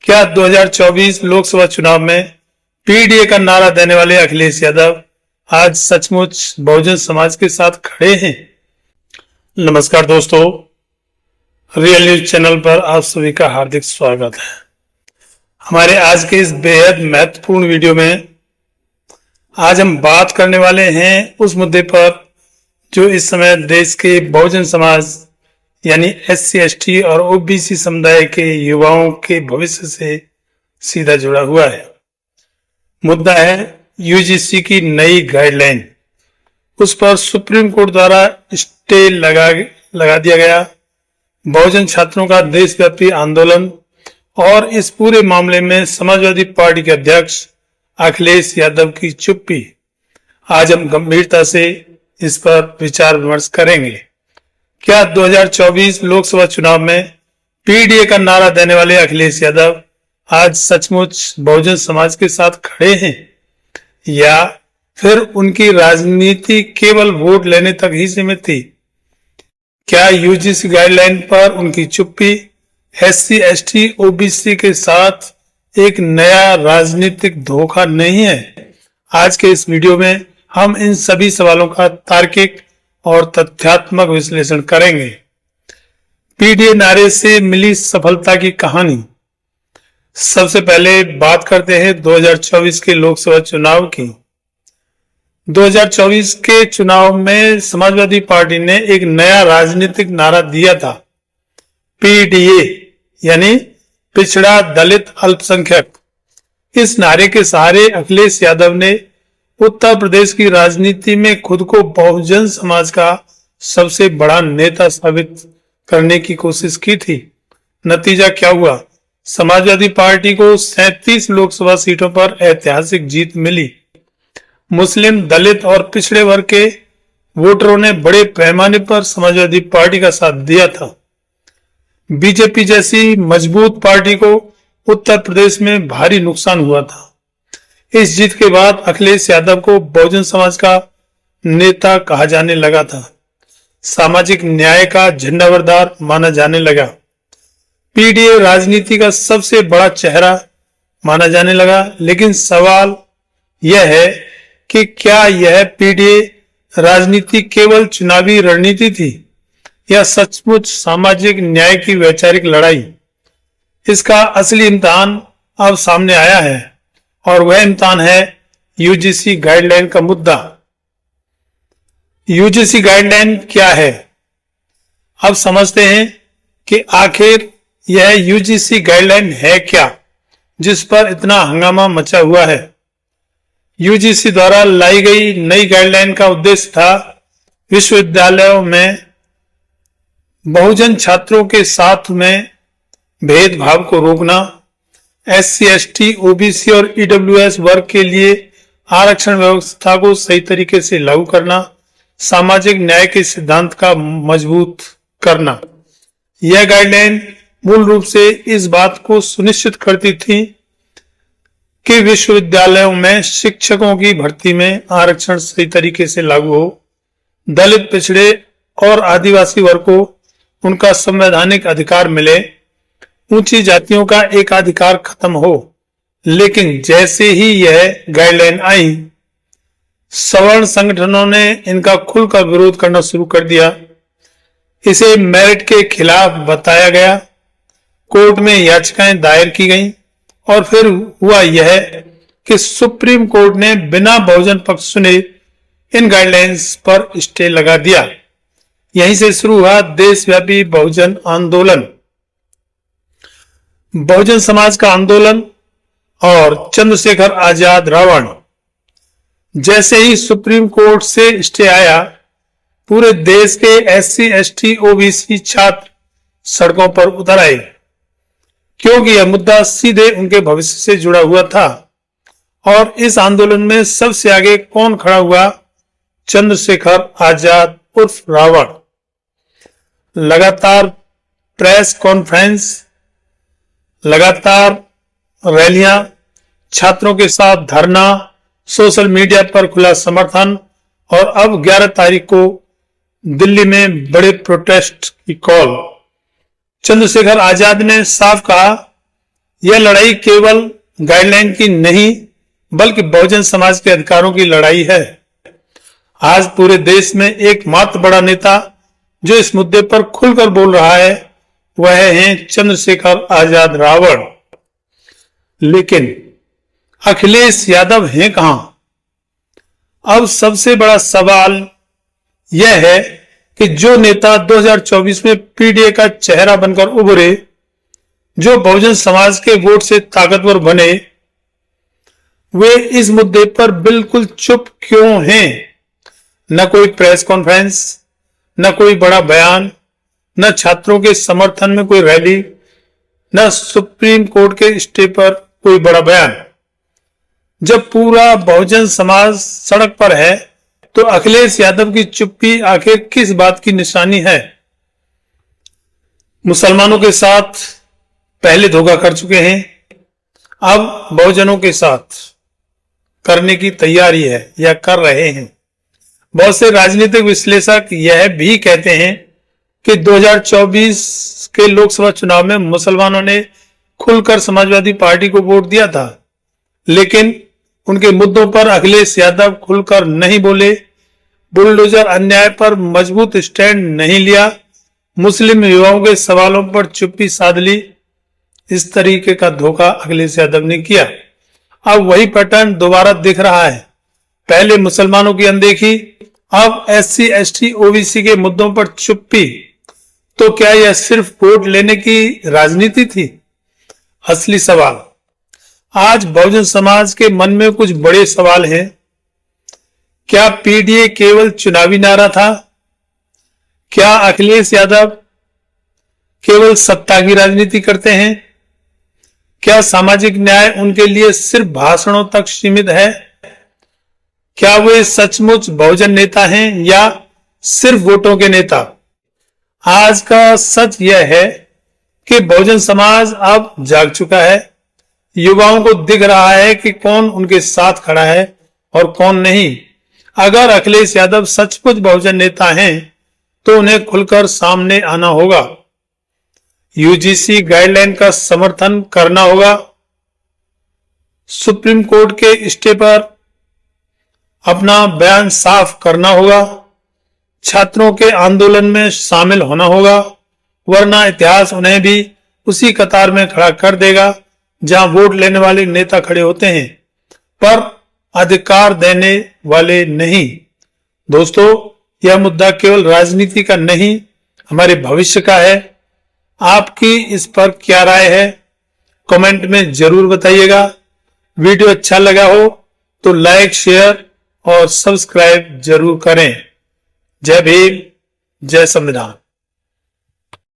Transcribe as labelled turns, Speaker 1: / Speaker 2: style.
Speaker 1: क्या 2024 लोकसभा चुनाव में पीडीए का नारा देने वाले अखिलेश यादव आज सचमुच बहुजन समाज के साथ खड़े हैं? नमस्कार दोस्तों, रियल न्यूज चैनल पर आप सभी का हार्दिक स्वागत है। हमारे आज के इस बेहद महत्वपूर्ण वीडियो में आज हम बात करने वाले हैं उस मुद्दे पर जो इस समय देश के बहुजन समाज यानी SC, ST और OBC समुदाय के युवाओं के भविष्य से सीधा जुड़ा हुआ है। मुद्दा है UGC की नई गाइडलाइन। उस पर सुप्रीम कोर्ट द्वारा स्टे लगा दिया गया। बहुजन छात्रों का देशव्यापी आंदोलन और इस पूरे मामले में समाजवादी पार्टी के अध्यक्ष अखिलेश यादव की चुप्पी। आज हम गंभीरता से इस पर विचार विमर्श करेंगे। क्या 2024 लोकसभा चुनाव में पीडीए का नारा देने वाले अखिलेश यादव आज सचमुच बहुजन समाज के साथ खड़े हैं, या फिर उनकी राजनीति केवल वोट लेने तक ही सीमित थी? क्या UGC गाइडलाइन पर उनकी चुप्पी SC, ST, OBC के साथ एक नया राजनीतिक धोखा नहीं है? आज के इस वीडियो में हम इन सभी सवालों का तार्किक और तथ्यात्मक विश्लेषण करेंगे। पीडीए नारे से मिली सफलता की कहानी। सबसे पहले बात करते हैं 2024 के लोकसभा चुनाव की। 2024 के चुनाव में समाजवादी पार्टी ने एक नया राजनीतिक नारा दिया था, पीडीए यानी पिछड़ा दलित अल्पसंख्यक। इस नारे के सहारे अखिलेश यादव ने उत्तर प्रदेश की राजनीति में खुद को बहुजन समाज का सबसे बड़ा नेता साबित करने की कोशिश की थी। नतीजा क्या हुआ? समाजवादी पार्टी को 37 लोकसभा सीटों पर ऐतिहासिक जीत मिली। मुस्लिम, दलित और पिछड़े वर्ग के वोटरों ने बड़े पैमाने पर समाजवादी पार्टी का साथ दिया था। बीजेपी जैसी मजबूत पार्टी को उत्तर प्रदेश में भारी नुकसान हुआ था। इस जीत के बाद अखिलेश यादव को बहुजन समाज का नेता कहा जाने लगा था। सामाजिक न्याय का झंडाबरदार माना जाने लगा। पीडीए राजनीति का सबसे बड़ा चेहरा माना जाने लगा। लेकिन सवाल यह है कि क्या यह पीडीए राजनीति केवल चुनावी रणनीति थी या सचमुच सामाजिक न्याय की वैचारिक लड़ाई? इसका असली इम्तिहान अब सामने आया है और वह इम्तिहान है UGC गाइडलाइन का मुद्दा। UGC गाइडलाइन क्या है? अब समझते हैं कि आखिर यह UGC गाइडलाइन है क्या, जिस पर इतना हंगामा मचा हुआ है। UGC द्वारा लाई गई नई गाइडलाइन का उद्देश्य था विश्वविद्यालयों में बहुजन छात्रों के साथ में भेदभाव को रोकना, SC, ST, OBC और EWS वर्ग के लिए आरक्षण व्यवस्था को सही तरीके से लागू करना, सामाजिक न्याय के सिद्धांत का मजबूत करना। यह गाइडलाइन मूल रूप से इस बात को सुनिश्चित करती थी कि विश्वविद्यालयों में शिक्षकों की भर्ती में आरक्षण सही तरीके से लागू हो, दलित, पिछड़े और आदिवासी वर्ग को उनका संवैधानिक अधिकार मिले, ऊंची जातियों का एकाधिकार खत्म हो। लेकिन जैसे ही यह गाइडलाइन आई, सवर्ण संगठनों ने इनका खुलकर विरोध करना शुरू कर दिया। इसे मेरिट के खिलाफ बताया गया। कोर्ट में याचिकाएं दायर की गईं और फिर हुआ यह कि सुप्रीम कोर्ट ने बिना बहुजन पक्ष सुने इन गाइडलाइंस पर स्टे लगा दिया। यहीं से शुरू हुआ देशव्यापी बहुजन आंदोलन। बहुजन समाज का आंदोलन और चंद्रशेखर आजाद रावण। जैसे ही सुप्रीम कोर्ट से स्टे आया, पूरे देश के SC, ST, OBC छात्र सड़कों पर उतर आए, क्योंकि यह मुद्दा सीधे उनके भविष्य से जुड़ा हुआ था। और इस आंदोलन में सबसे आगे कौन खड़ा हुआ? चंद्रशेखर आजाद उर्फ रावण। लगातार प्रेस कॉन्फ्रेंस, लगातार रैलियां, छात्रों के साथ धरना, सोशल मीडिया पर खुला समर्थन और अब 11 तारीख को दिल्ली में बड़े प्रोटेस्ट की कॉल। चंद्रशेखर आजाद ने साफ कहा, यह लड़ाई केवल गाइडलाइन की नहीं बल्कि बहुजन समाज के अधिकारों की लड़ाई है। आज पूरे देश में एकमात्र बड़ा नेता जो इस मुद्दे पर खुलकर बोल रहा है वह है चंद्रशेखर आजाद रावण। लेकिन अखिलेश यादव हैं कहां? अब सबसे बड़ा सवाल यह है कि जो नेता 2024 में पीडीए का चेहरा बनकर उभरे, जो बहुजन समाज के वोट से ताकतवर बने, वे इस मुद्दे पर बिल्कुल चुप क्यों हैं? न कोई प्रेस कॉन्फ्रेंस, न कोई बड़ा बयान, न छात्रों के समर्थन में कोई रैली, न सुप्रीम कोर्ट के स्टे पर कोई बड़ा बयान। जब पूरा बहुजन समाज सड़क पर है तो अखिलेश यादव की चुप्पी आखिर किस बात की निशानी है? मुसलमानों के साथ पहले धोखा कर चुके हैं, अब बहुजनों के साथ करने की तैयारी है या कर रहे हैं। बहुत से राजनीतिक विश्लेषक यह भी कहते हैं कि 2024 के लोकसभा चुनाव में मुसलमानों ने खुलकर समाजवादी पार्टी को वोट दिया था, लेकिन उनके मुद्दों पर अखिलेश यादव खुलकर नहीं बोले, बुलडोजर अन्याय पर मजबूत स्टैंड नहीं लिया, मुस्लिम युवाओं के सवालों पर चुप्पी साध ली। इस तरीके का धोखा अखिलेश यादव ने किया। अब वही पैटर्न दोबारा दिख रहा है। पहले मुसलमानों की अनदेखी, अब एससी एसटी ओबीसी के मुद्दों पर चुप्पी। तो क्या यह सिर्फ वोट लेने की राजनीति थी? असली सवाल, आज बहुजन समाज के मन में कुछ बड़े सवाल हैं। क्या पीडीए केवल चुनावी नारा था? क्या अखिलेश यादव केवल सत्ता की राजनीति करते हैं? क्या सामाजिक न्याय उनके लिए सिर्फ भाषणों तक सीमित है? क्या वे सचमुच बहुजन नेता हैं या सिर्फ वोटों के नेता? आज का सच यह है कि बहुजन समाज अब जाग चुका है। युवाओं को दिख रहा है कि कौन उनके साथ खड़ा है और कौन नहीं। अगर अखिलेश यादव सचमुच बहुजन नेता हैं तो उन्हें खुलकर सामने आना होगा, यूजीसी गाइडलाइन का समर्थन करना होगा, सुप्रीम कोर्ट के स्टे पर अपना बयान साफ करना होगा, छात्रों के आंदोलन में शामिल होना होगा, वरना इतिहास उन्हें भी उसी कतार में खड़ा कर देगा जहां वोट लेने वाले नेता खड़े होते हैं पर अधिकार देने वाले नहीं। दोस्तों, यह मुद्दा केवल राजनीति का नहीं, हमारे भविष्य का है। आपकी इस पर क्या राय है? कमेंट में जरूर बताइएगा। वीडियो अच्छा लगा हो तो लाइक, शेयर और सब्सक्राइब जरूर करें। जय भीम, जय संविधान।